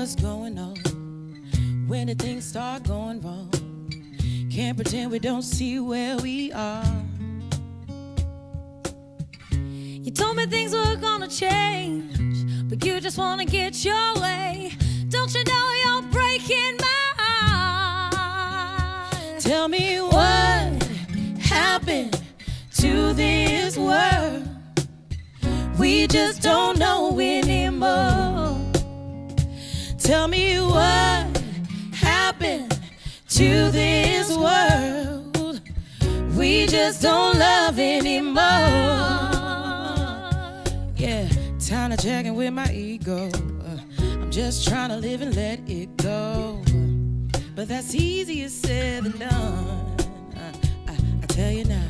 what's going on. When the things start going wrong, can't pretend we don't see where we are. You told me things were gonna change, but you just wanna get your way. Don't you know you're breaking my heart? Tell me what happened to this world. We just don't know anymore. Tell me what happened to this world. We just don't love anymore. Yeah, time to check in with my ego. I'm just trying to live and let it go. But that's easier said than done. I tell you now.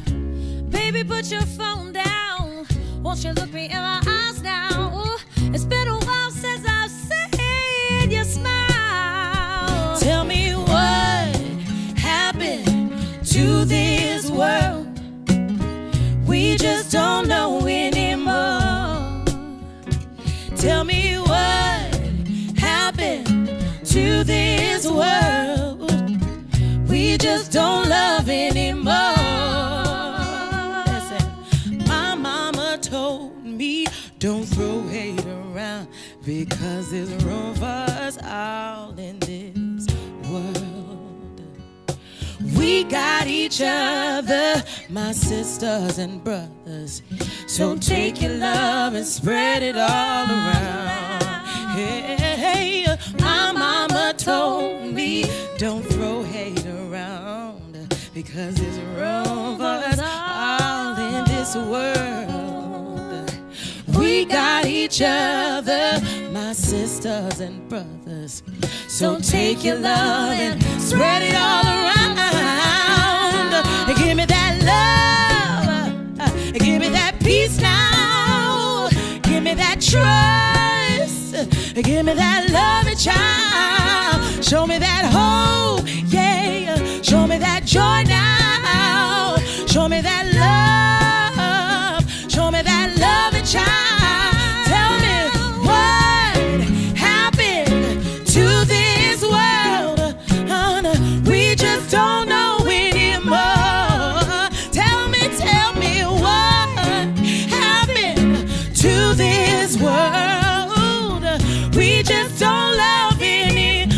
Baby, put your phone down. Won't you look me in my eyes now? It's been a while since I've seen you smile. Tell me what happened to this world. We just don't know anymore. Tell me what happened to this world. We just don't love anymore. My mama told me don't throw hate around, because there's room for us all in this world. We got each other, my sisters and brothers. So take your love and spread it all around. Hey, my mama told me don't throw hate around, because there's room for us all in this world. We got each other, my sisters and brothers. So take your love and spread it all around. Give me that love, give me that peace now. Give me that trust, give me that love, child. Show me that hope, yeah. Show me that joy now. Show me that love. Show me that love, child. Tell me what happened to this world. We just don't know anymore. Tell me what happened to this world. We just don't love anymore.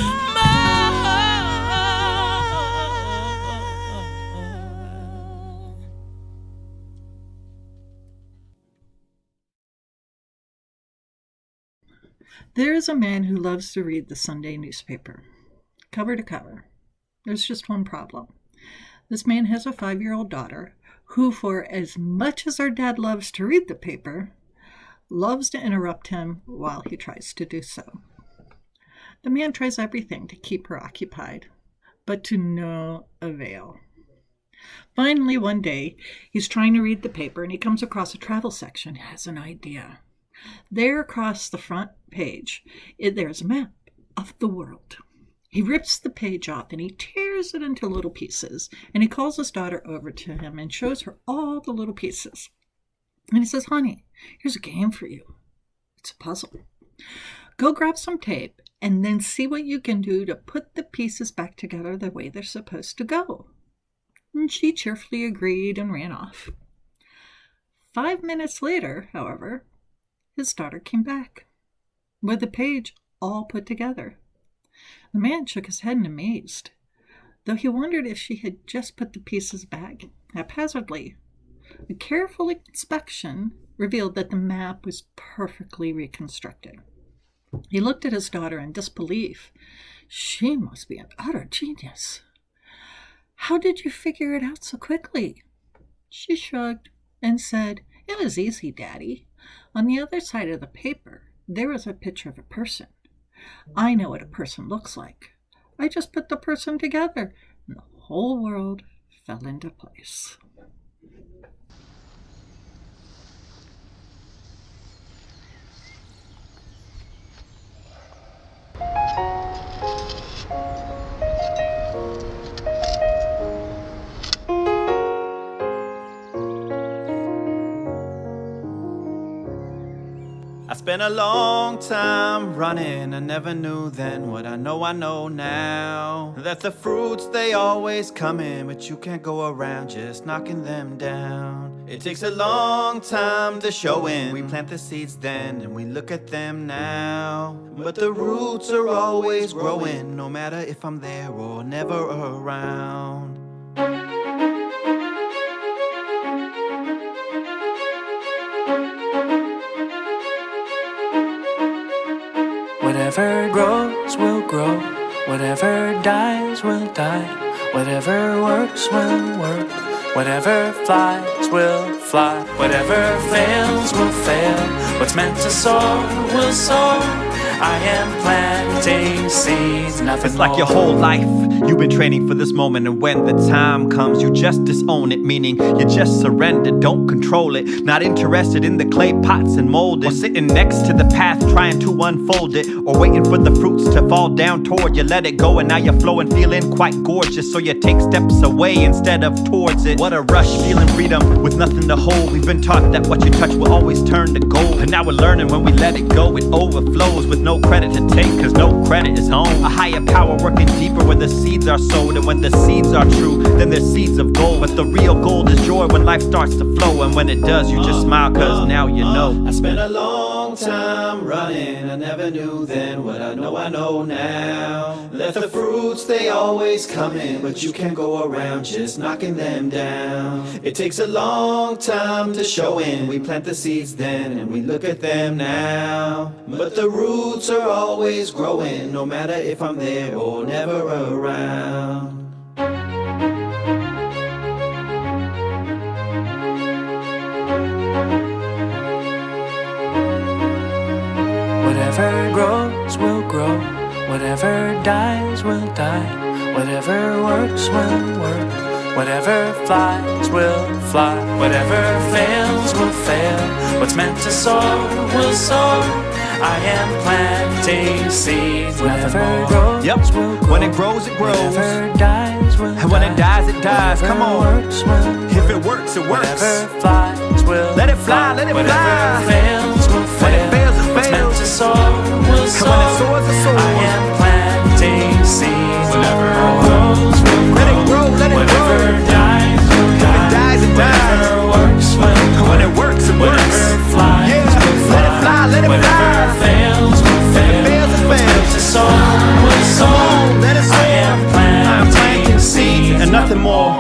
There is a man who loves to read the Sunday newspaper, cover to cover. There's just one problem. This man has a 5-year-old daughter who, for as much as her dad loves to read the paper, loves to interrupt him while he tries to do so. The man tries everything to keep her occupied, but to no avail. Finally, one day, he's trying to read the paper and he comes across a travel section. He has an idea. There across the front page, there's a map of the world. He rips the page off and he tears it into little pieces, and he calls his daughter over to him and shows her all the little pieces. And he says, "Honey, here's a game for you. It's a puzzle. Go grab some tape and then see what you can do to put the pieces back together the way they're supposed to go." And she cheerfully agreed and ran off. 5 minutes later, however, his daughter came back with the page all put together. The man shook his head in amazement, though he wondered if she had just put the pieces back haphazardly. A careful inspection revealed that the map was perfectly reconstructed. He looked at his daughter in disbelief. She must be an utter genius. "How did you figure it out so quickly?" She shrugged and said, "It was easy, Daddy. On the other side of the paper, there was a picture of a person. I know what a person looks like. I just put the person together, and the whole world fell into place." I spent a long time running, I never knew then what I know now. That the fruits, they always come in, but you can't go around just knocking them down. It takes a long time to show in. We plant the seeds then, and we look at them now. But the roots are always growing, no matter if I'm there or never around. Whatever grows will grow, whatever dies will die, whatever works will work, whatever flies will fly, whatever fails will fail, what's meant to soar will soar. I am planting seeds, nothing It's like more. your whole life you've been training for this moment, and when the time comes you just disown it, meaning you just surrender, don't control it. Not interested in the clay pots and molding, or sitting next to the path trying to unfold it, or waiting for the fruits to fall down toward you. Let it go and now you're flowing, feeling quite gorgeous, so you take steps away instead of towards it. What a rush, feeling freedom with nothing to hold. We've been taught that what you touch will always turn to gold, and now we're learning when we let it go it overflows, with no credit to take, cause no credit is home. A higher power working deeper where the seeds are sowed, and when the seeds are true, then they're seeds of gold. But the real gold is joy when life starts to flow, and when it does, you just smile cause now you know. I spent a long time running, I never knew then what I know now. That the fruits, they always come in, but you can't go around just knocking them down. It takes a long time to show in. We plant the seeds then, and we look at them now. But the roots are always growing, no matter if I'm there or never around. Whatever grows will grow, whatever dies will die, whatever works will work, whatever flies will fly, whatever fails will fail, what's meant to soar will soar. I am planting seeds. Whatever grows will grow. When it grows, it grows. Whatever dies will And when it dies, it dies. Come on. Works will If it works, it works. whatever flies will Let it fly, let it whatever fly. fails will fail. When it fails, it What's meant fails. to soar will And soar. when it soars, it soars. I am planting seeds. Whatever grows will grow. Let it grow, let it whatever grow. dies will If it die. dies, it dies. Whatever works will And when it works, it works. whatever flies Yeah. will fly. Let it fly, let it whatever fly. fails will fail. If it fails, it What's meant fails. to soar will soar. Let it soar. I am I'm planting planting seeds and nothing more.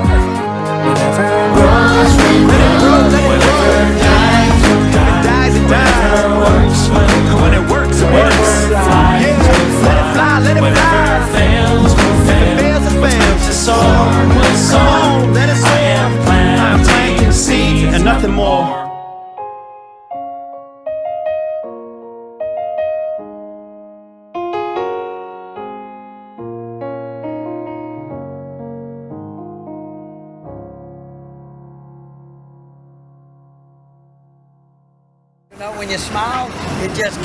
Whatever grows will Let it grow, let it whatever grow. dies will If it dies, it whatever dies. works will And when it works, it works. whatever flies Yeah. will Let it fly, let it whatever fly. fails will If it fail. fails, it What's meant fails. to soar will Come soar. on, let it soar. I am I'm planting planting seeds and nothing more. You know, when you smile, it just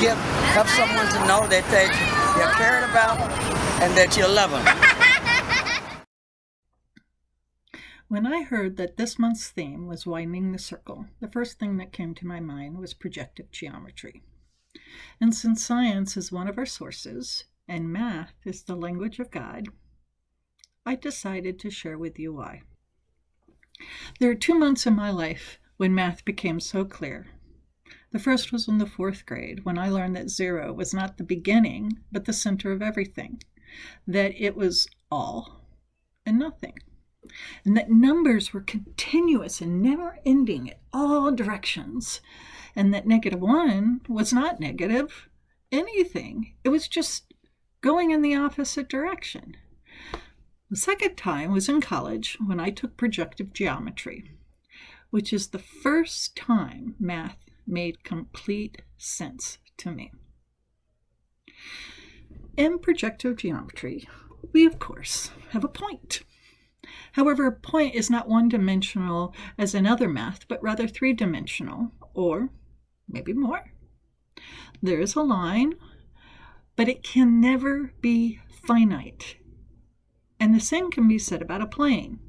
helps someone to know that you're cared about and that you love them. When I heard that this month's theme was widening the circle, the first thing that came to my mind was projective geometry. And since science is one of our sources, and math is the language of God, I decided to share with you why. There are 2 months in my life when math became so clear. The first was in the 4th grade, when I learned that 0 was not the beginning, but the center of everything, that it was all and nothing, and that numbers were continuous and never ending in all directions, and that -1 was not negative anything. It was just going in the opposite direction. The second time was in college when I took projective geometry. which is the first time math made complete sense to me. In projective geometry, we of course have a point. However, a point is not one-dimensional as in other math, but rather three-dimensional, or maybe more. There is a line, but it can never be finite. And the same can be said about a plane.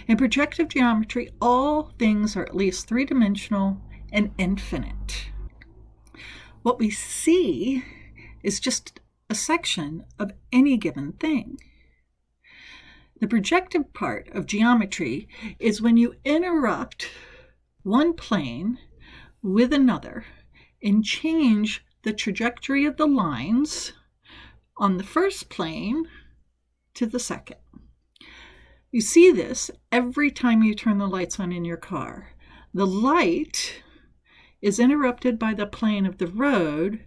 In projective geometry, all things are at least three-dimensional and infinite. What we see is just a section of any given thing. The projective part of geometry is when you interrupt one plane with another and change the trajectory of the lines on the first plane to the second. You see this every time you turn the lights on in your car. The light is interrupted by the plane of the road,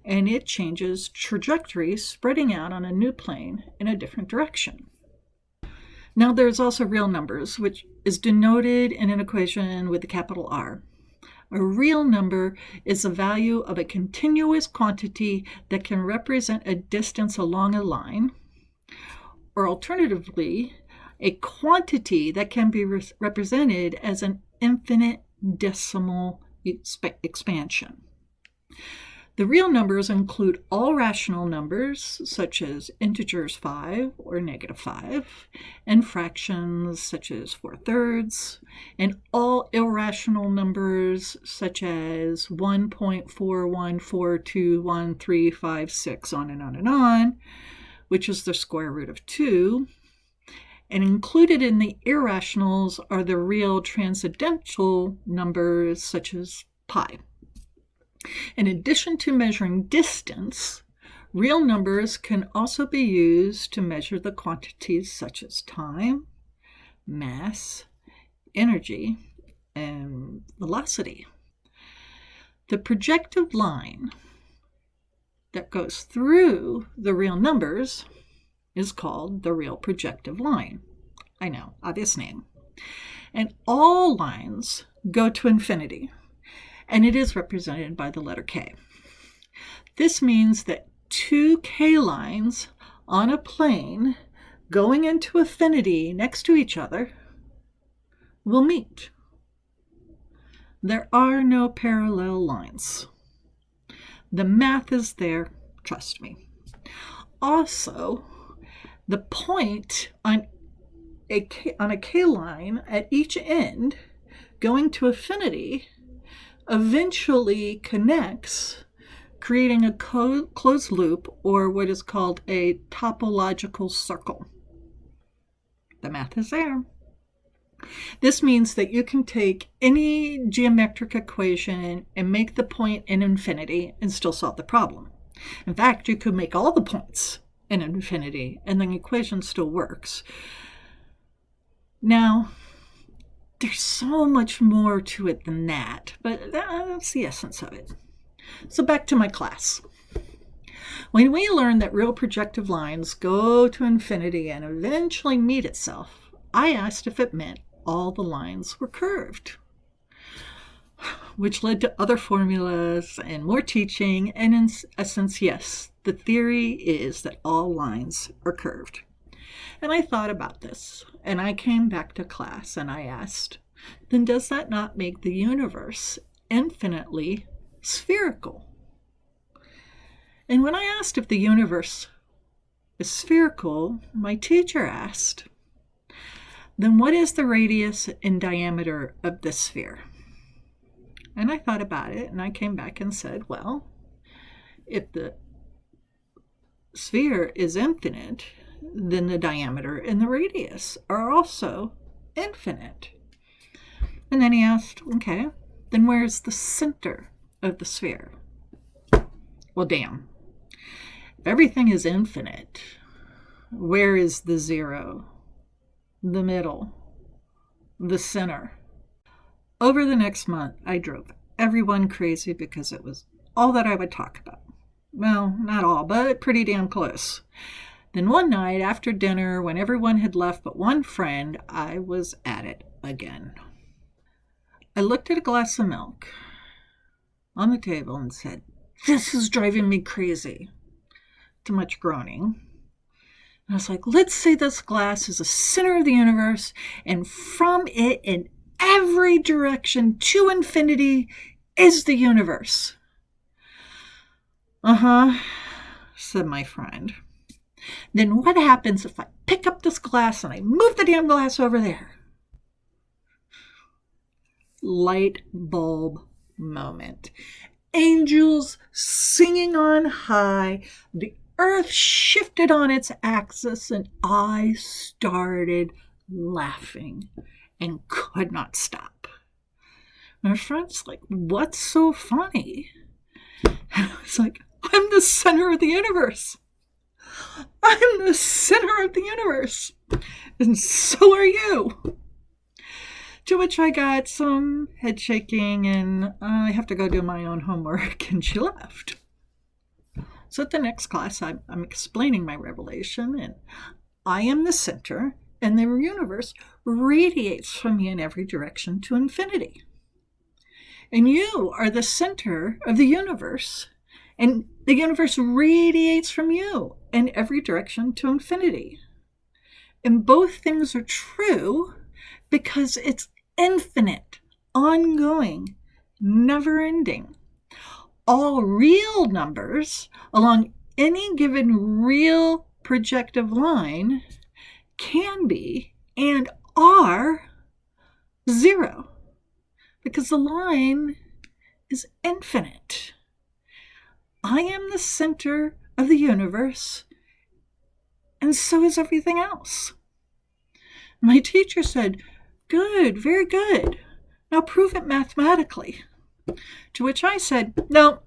and it changes trajectory, spreading out on a new plane in a different direction. Now there's also real numbers, which is denoted in an equation with a capital R. A real number is the value of a continuous quantity that can represent a distance along a line, or alternatively, a quantity that can be represented as an infinite decimal expansion. The real numbers include all rational numbers, such as integers 5 or -5, and fractions, such as 4/3, and all irrational numbers, such as 1.41421356, on and on and on, which is the square root of 2. And included in the irrationals are the real transcendental numbers, such as pi. In addition to measuring distance, real numbers can also be used to measure the quantities such as time, mass, energy, and velocity. The projective line that goes through the real numbers is called the real projective line. I know, obvious name. And all lines go to infinity, and it is represented by the letter K. This means that two K lines on a plane going into infinity next to each other will meet. There are no parallel lines. The math is there, trust me. Also, the point on a K line at each end going to infinity eventually connects, creating a closed loop, or what is called a topological circle. The math is there. This means that you can take any geometric equation and make the point in infinity and still solve the problem. In fact, you could make all the points in infinity and the equation still works. Now, there's so much more to it than that, but that's the essence of it. So back to my class. When we learned that real projective lines go to infinity and eventually meet itself, I asked if it meant all the lines were curved, which led to other formulas and more teaching, and in essence, yes, the theory is that all lines are curved. And I thought about this, and I came back to class and I asked, then does that not make the universe infinitely spherical? And when I asked if the universe is spherical, my teacher asked, then what is the radius and diameter of this sphere? And I thought about it, and I came back and said, well, if the sphere is infinite, then the diameter and the radius are also infinite. And then he asked, okay, then where's the center of the sphere? Well, damn. If everything is infinite, where is the zero, the middle, the center? Over the next month, I drove everyone crazy because it was all that I would talk about. Well, not all, but pretty damn close. Then one night after dinner, when everyone had left but one friend, I was at it again. I looked at a glass of milk on the table and said, "This is driving me crazy." Too much groaning. And I was like, let's say this glass is the center of the universe, and from it in every direction to infinity is the universe. Said my friend. Then what happens if I pick up this glass and I move the damn glass over there? Light bulb moment. Angels singing on high. The earth shifted on its axis, and I started laughing and could not stop. My friend's like, "What's so funny?" And I was like, "I'm the center of the universe. I'm the center of the universe. And so are you." To which I got some head shaking, and I have to go do my own homework, and she left. So at the next class, I'm explaining my revelation, and I am the center, and the universe radiates from me in every direction to infinity. And you are the center of the universe, and the universe radiates from you in every direction to infinity. And both things are true because it's infinite, ongoing, never-ending. All real numbers along any given real projective line can be and are zero, because the line is infinite. I am the center of the universe, and so is everything else. My teacher said, "Good, very good. Now prove it mathematically." To which I said, "No,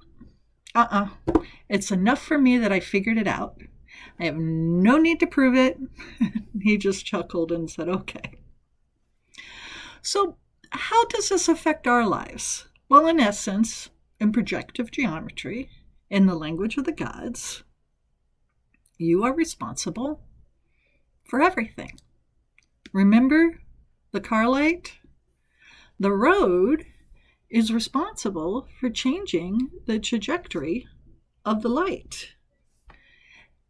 it's enough for me that I figured it out. I have no need to prove it." He just chuckled and said, "Okay." So how does this affect our lives? Well, in essence, in projective geometry, in the language of the gods, you are responsible for everything. Remember the car light? The road is responsible for changing the trajectory of the light.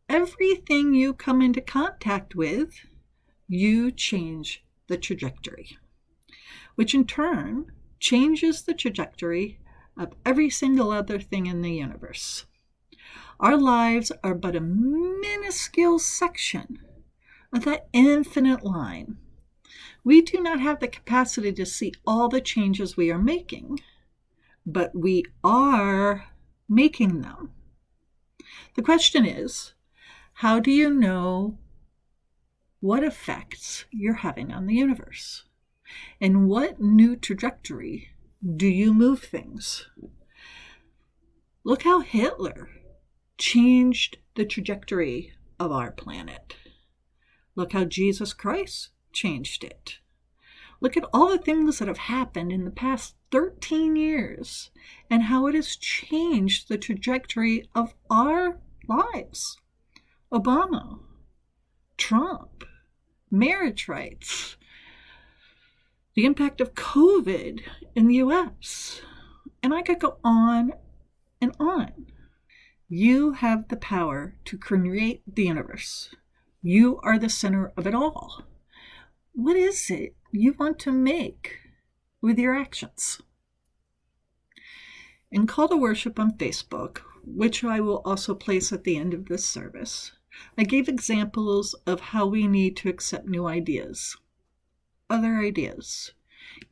Everything you come into contact with, you change the trajectory, which in turn changes the trajectory of every single other thing in the universe. Our lives are but a minuscule section of that infinite line. We do not have the capacity to see all the changes we are making, but we are making them. The question is, how do you know what effects you're having on the universe? And what new trajectory do you move things? Look how Hitler changed the trajectory of our planet. Look how Jesus Christ changed it. Look at all the things that have happened in the past 13 years and how it has changed the trajectory of our lives. Obama, Trump, marriage rights, the impact of COVID in the US. And I could go on and on. You have the power to create the universe. You are the center of it all. What is it you want to make with your actions? In Call to Worship on Facebook, which I will also place at the end of this service, I gave examples of how we need to accept new ideas, other ideas,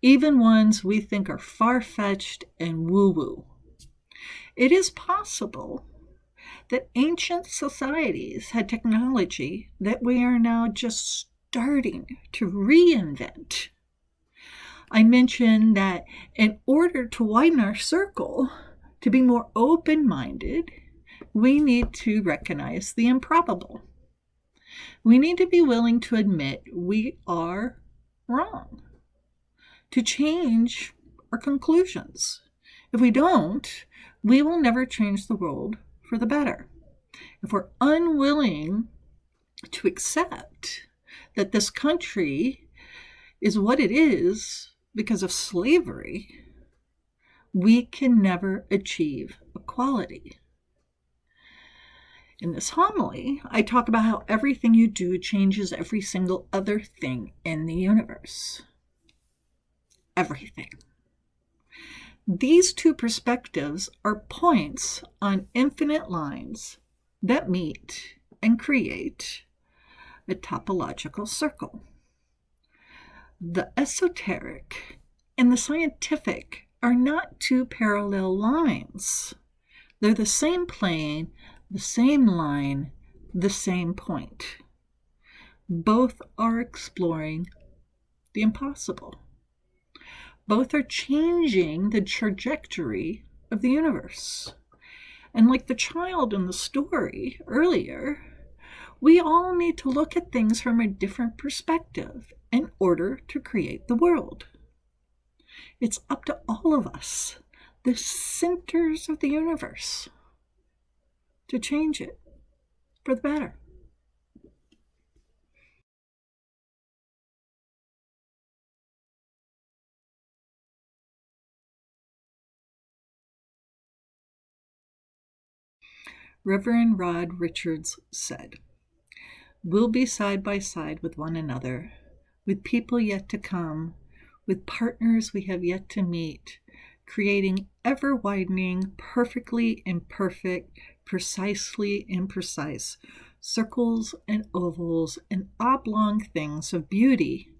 even ones we think are far-fetched and woo-woo. It is possible that ancient societies had technology that we are now just starting to reinvent. I mentioned that in order to widen our circle, to be more open-minded, we need to recognize the improbable. We need to be willing to admit we are wrong, to change our conclusions. If we don't, we will never change the world for the better. If we're unwilling to accept that this country is what it is because of slavery, we can never achieve equality. In this homily, I talk about how everything you do changes every single other thing in the universe. Everything. These two perspectives are points on infinite lines that meet and create a topological circle. The esoteric and the scientific are not two parallel lines. They're the same plane, the same line, the same point. Both are exploring the impossible. Both are changing the trajectory of the universe. And like the child in the story earlier, we all need to look at things from a different perspective in order to create the world. It's up to all of us, the centers of the universe, to change it for the better. Reverend Rod Richards said, "We'll be side by side with one another, with people yet to come, with partners we have yet to meet, creating ever-widening, perfectly imperfect, precisely imprecise, circles and ovals and oblong things of beauty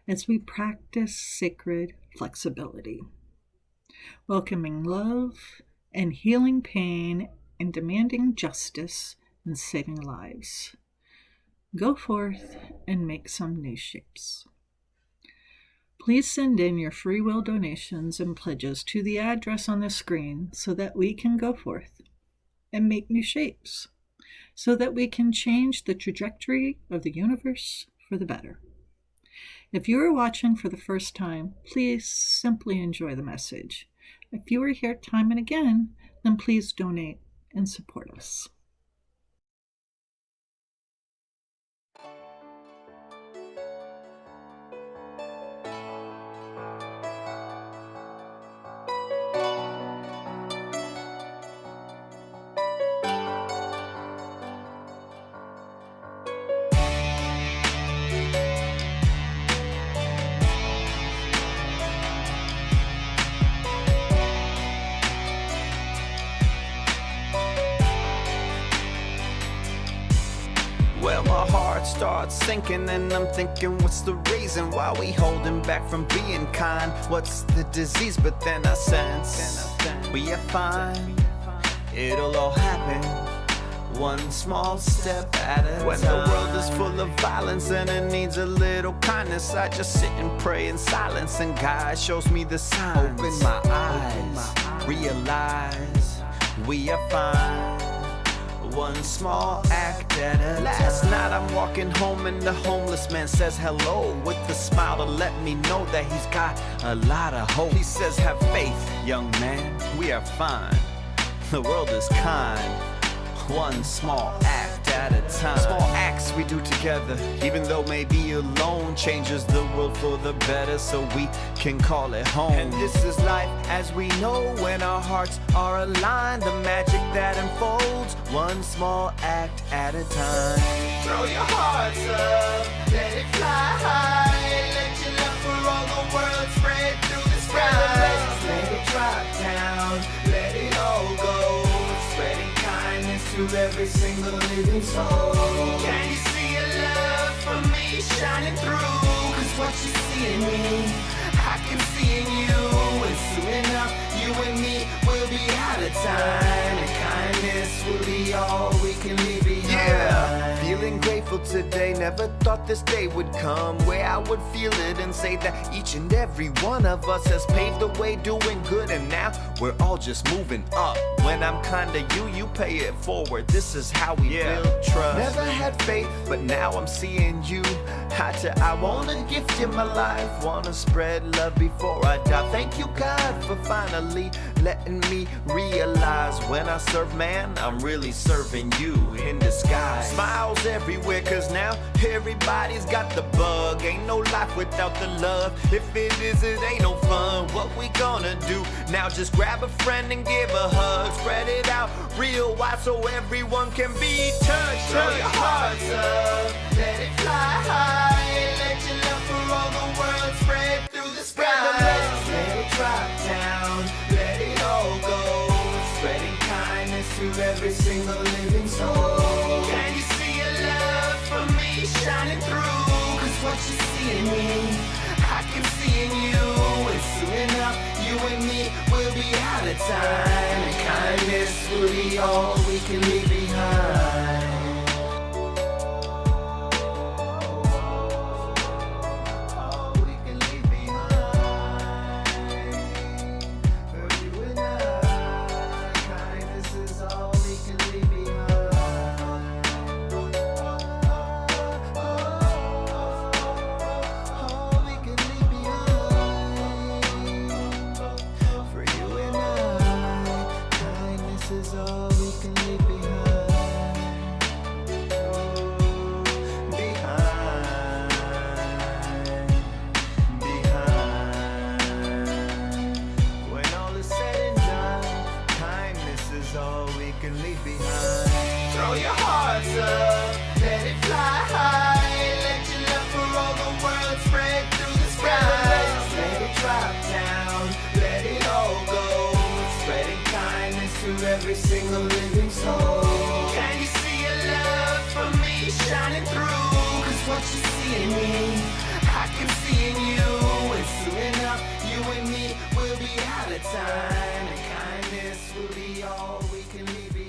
as we practice sacred flexibility, welcoming love and healing pain and demanding justice and saving lives. Go forth and make some new shapes." Please send in your free will donations and pledges to the address on the screen so that we can go forth and make new shapes, so that we can change the trajectory of the universe for the better. If you are watching for the first time, please simply enjoy the message. If you are here time and again, then please donate and support us. Well, my heart starts sinking and I'm thinking, what's the reason why we holding back from being kind? What's the disease? But then I sense we are fine. It'll all happen one small step at a time. When the world is full of violence and it needs a little kindness, I just sit and pray in silence, and God shows me the signs. Open my eyes, realize we are fine. One small act at a time. Last night I'm walking home and the homeless man says hello with a smile to let me know that he's got a lot of hope. He says, have faith, young man, we are fine. The world is kind. One small act at a time. Small acts we do together, even though maybe alone, changes the world for the better so we can call it home. And this is life as we know, when our hearts are aligned, the magic that unfolds, one small act at a time. Throw your hearts up, let it fly high, let your love for all the world spread through the sky. Let it drop down, let it all go, spreading kindness to every single living soul. Can you see your love from me shining through? Cause what you see in me, I can see in you. And soon enough, you and me will be out of time, and kindness will be all we can leave behind. Yeah, feeling grateful today. Never thought this day would come where I would feel it and say that each and every one of us has paved the way doing good, and now we're all just moving up. When I'm kinda you pay it forward. This is how we build trust. Never had faith, but now I'm seeing you eye to eye. Wanna gift you my life, wanna spread love before I die. Thank you, God, for finally letting me realize when I serve man, I'm really serving you in disguise. Smiles everywhere, cause now everybody's got the bug. Ain't no life without the love. If it is, it ain't no fun. What we gonna do now? Just grab a friend and give a hug. Spread it out real wide so everyone can be touched. Throw your hearts up, let it fly high. Let your love for all the world spread through the sky. Let it drop down, let it all go. Spreading kindness to every single living soul. Can you see your love for me shining through? Cause what you see in me, I can see in you. And soon enough, you and me will be out of time. And kindness will be all we can leave behind. Every single living soul. Can you see your love for me shining through? Cause what you see in me, I can see in you. And soon enough, you and me will be out of time. And kindness will be all we can leave behind.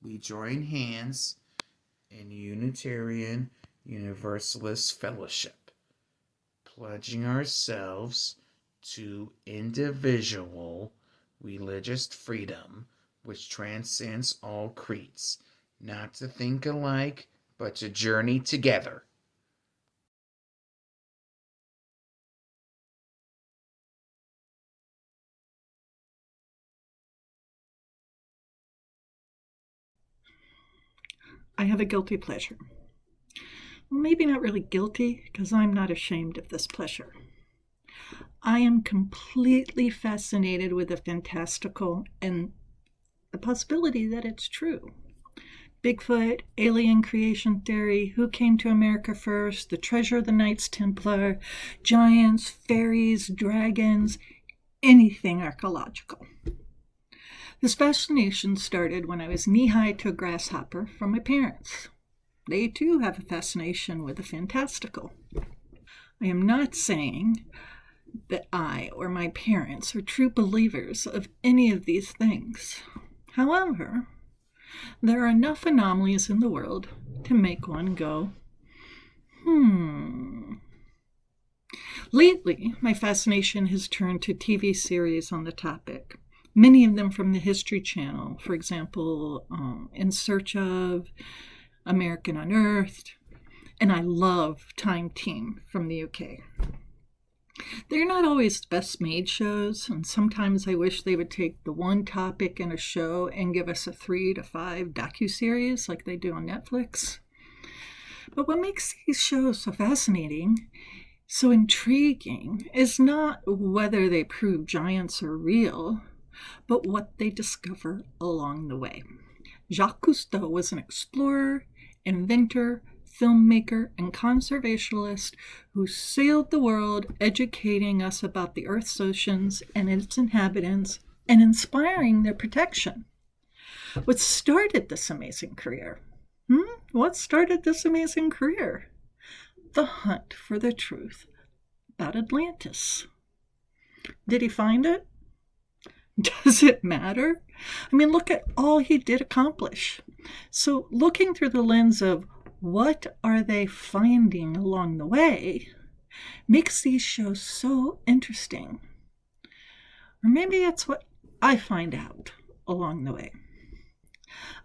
We join hands in Unitarian Universalist fellowship, pledging ourselves to individual religious freedom, which transcends all creeds, not to think alike, but to journey together. I have a guilty pleasure. Well, maybe not really guilty, because I'm not ashamed of this pleasure. I am completely fascinated with the fantastical and the possibility that it's true. Bigfoot, alien creation theory, who came to America first, the treasure of the Knights Templar, giants, fairies, dragons, anything archaeological. This fascination started when I was knee-high to a grasshopper from my parents. They too have a fascination with the fantastical. I am not saying that I or my parents are true believers of any of these things. However, there are enough anomalies in the world to make one go, Lately, my fascination has turned to TV series on the topic. Many of them from the History Channel, for example, In Search of, American Unearthed, and I love Time Team from the UK. They're not always the best made shows, and sometimes I wish they would take the one topic in a show and give us a 3 to 5 docuseries like they do on Netflix. But what makes these shows so fascinating, so intriguing, is not whether they prove giants are real, but what they discover along the way. Jacques Cousteau was an explorer, inventor, filmmaker, and conservationist who sailed the world, educating us about the Earth's oceans and its inhabitants, and inspiring their protection. What started this amazing career? What started this amazing career? The hunt for the truth about Atlantis. Did he find it? Does it matter? I mean, look at all he did accomplish. So looking through the lens of what are they finding along the way makes these shows so interesting. Or maybe it's what I find out along the way.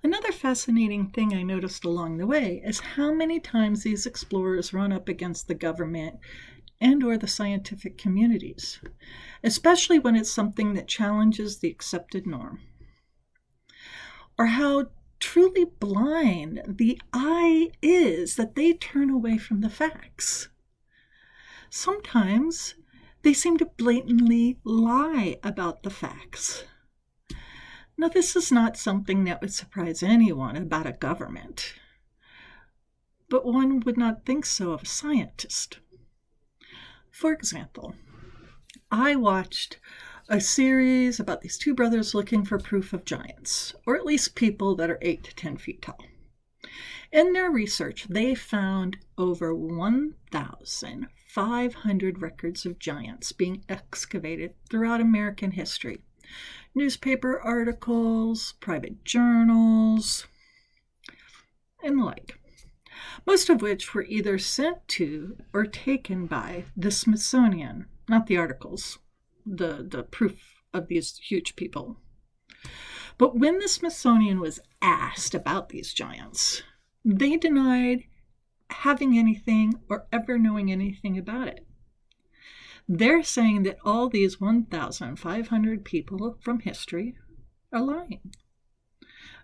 Another fascinating thing I noticed along the way is how many times these explorers run up against the government and or the scientific communities, especially when it's something that challenges the accepted norm. Or how truly blind the eye is that they turn away from the facts. Sometimes they seem to blatantly lie about the facts. Now, this is not something that would surprise anyone about a government, but one would not think so of a scientist. For example, I watched a series about these two brothers looking for proof of giants, or at least people that are 8 to 10 feet tall. In their research, they found over 1,500 records of giants being excavated throughout American history. Newspaper articles, private journals, and the like. Most of which were either sent to or taken by the Smithsonian, not the articles, the proof of these huge people. But when the Smithsonian was asked about these giants, they denied having anything or ever knowing anything about it. They're saying that all these 1,500 people from history are lying.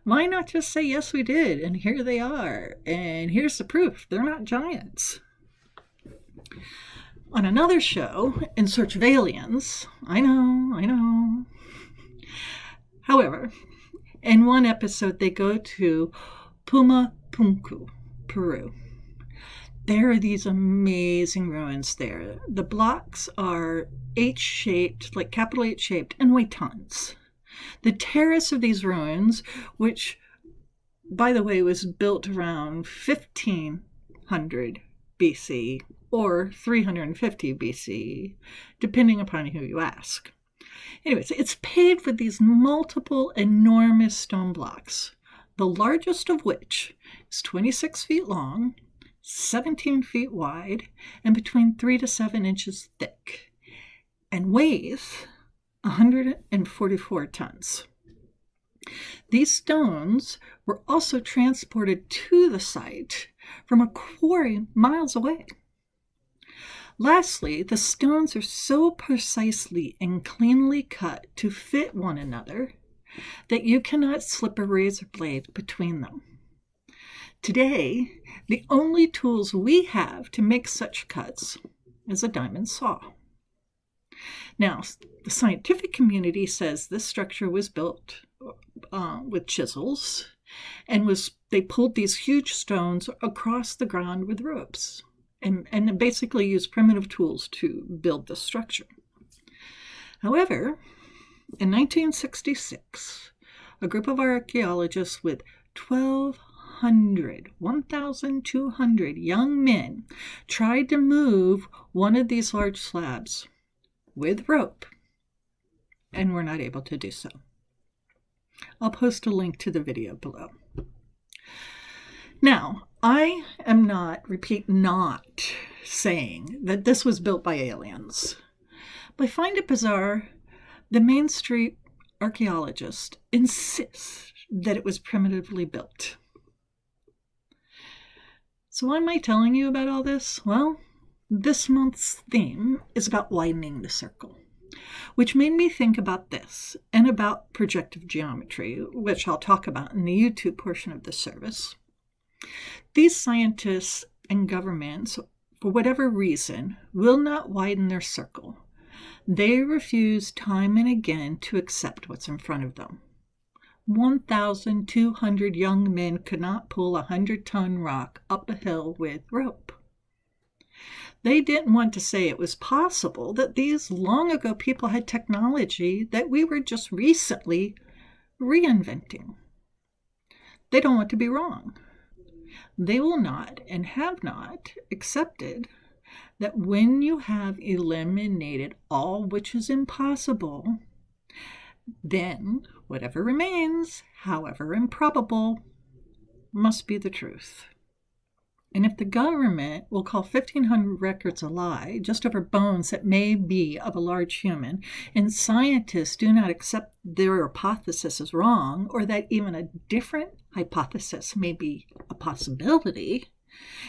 Why not just say, yes, we did, and here they are, and here's the proof. They're not giants. On another show, In Search of Aliens, I know. However, in one episode, they go to Pumapunku, Peru. There are these amazing ruins there. The blocks are H-shaped, like capital H-shaped, and weigh tons. The terrace of these ruins, which, by the way, was built around 1500 BC or 350 BC, depending upon who you ask. Anyways, it's paved with these multiple enormous stone blocks, the largest of which is 26 feet long, 17 feet wide, and between 3 to 7 inches thick, and weighs 144 tons. These stones were also transported to the site from a quarry miles away. Lastly, the stones are so precisely and cleanly cut to fit one another that you cannot slip a razor blade between them. Today, the only tools we have to make such cuts is a diamond saw. Now, the scientific community says this structure was built with chisels, and they pulled these huge stones across the ground with ropes, and basically used primitive tools to build this structure. However, in 1966, a group of archaeologists with 1,200 young men tried to move one of these large slabs with rope, and were not able to do so. I'll post a link to the video below. Now, I am not saying that this was built by aliens, but I find it bizarre the Main Street archaeologist insists that it was primitively built. So why am I telling you about all this? Well, this month's theme is about widening the circle, which made me think about this and about projective geometry, which I'll talk about in the YouTube portion of this service. These scientists and governments, for whatever reason, will not widen their circle. They refuse time and again to accept what's in front of them. 1,200 young men could not pull a 100-ton rock up a hill with rope. They didn't want to say it was possible that these long ago people had technology that we were just recently reinventing. They don't want to be wrong. They will not and have not accepted that when you have eliminated all which is impossible, then whatever remains, however improbable, must be the truth. And if the government will call 1,500 records a lie, just over bones that may be of a large human, and scientists do not accept their hypothesis as wrong, or that even a different hypothesis may be a possibility,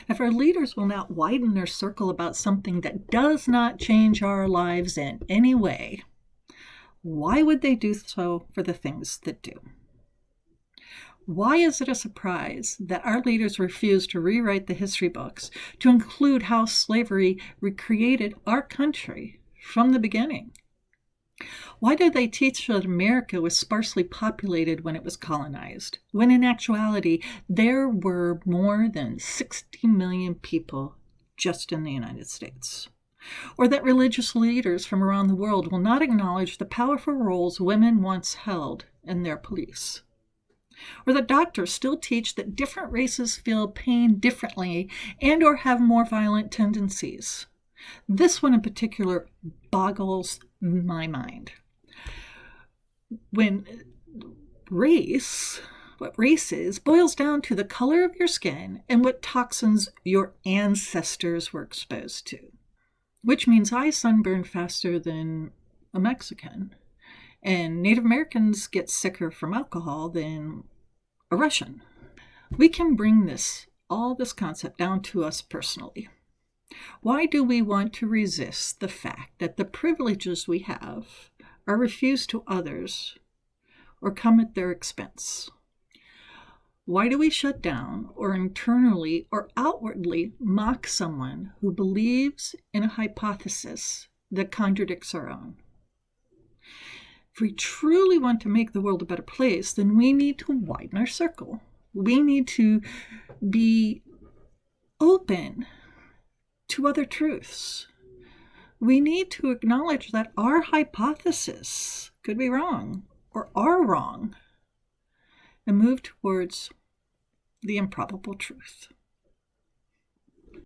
if our leaders will not widen their circle about something that does not change our lives in any way, why would they do so for the things that do? Why is it a surprise that our leaders refuse to rewrite the history books to include how slavery recreated our country from the beginning? Why do they teach that America was sparsely populated when it was colonized, when in actuality there were more than 60 million people just in the United States? Or that religious leaders from around the world will not acknowledge the powerful roles women once held in their police? Or that doctors still teach that different races feel pain differently and or have more violent tendencies? This one in particular boggles my mind. When what race is, boils down to the color of your skin and what toxins your ancestors were exposed to, which means I sunburn faster than a Mexican, and Native Americans get sicker from alcohol than a Russian. We can bring all this concept down to us personally. Why do we want to resist the fact that the privileges we have are refused to others or come at their expense? Why do we shut down or internally or outwardly mock someone who believes in a hypothesis that contradicts our own? If we truly want to make the world a better place, then we need to widen our circle. We need to be open to other truths. We need to acknowledge that our hypothesis could be wrong or are wrong and move towards the improbable truth.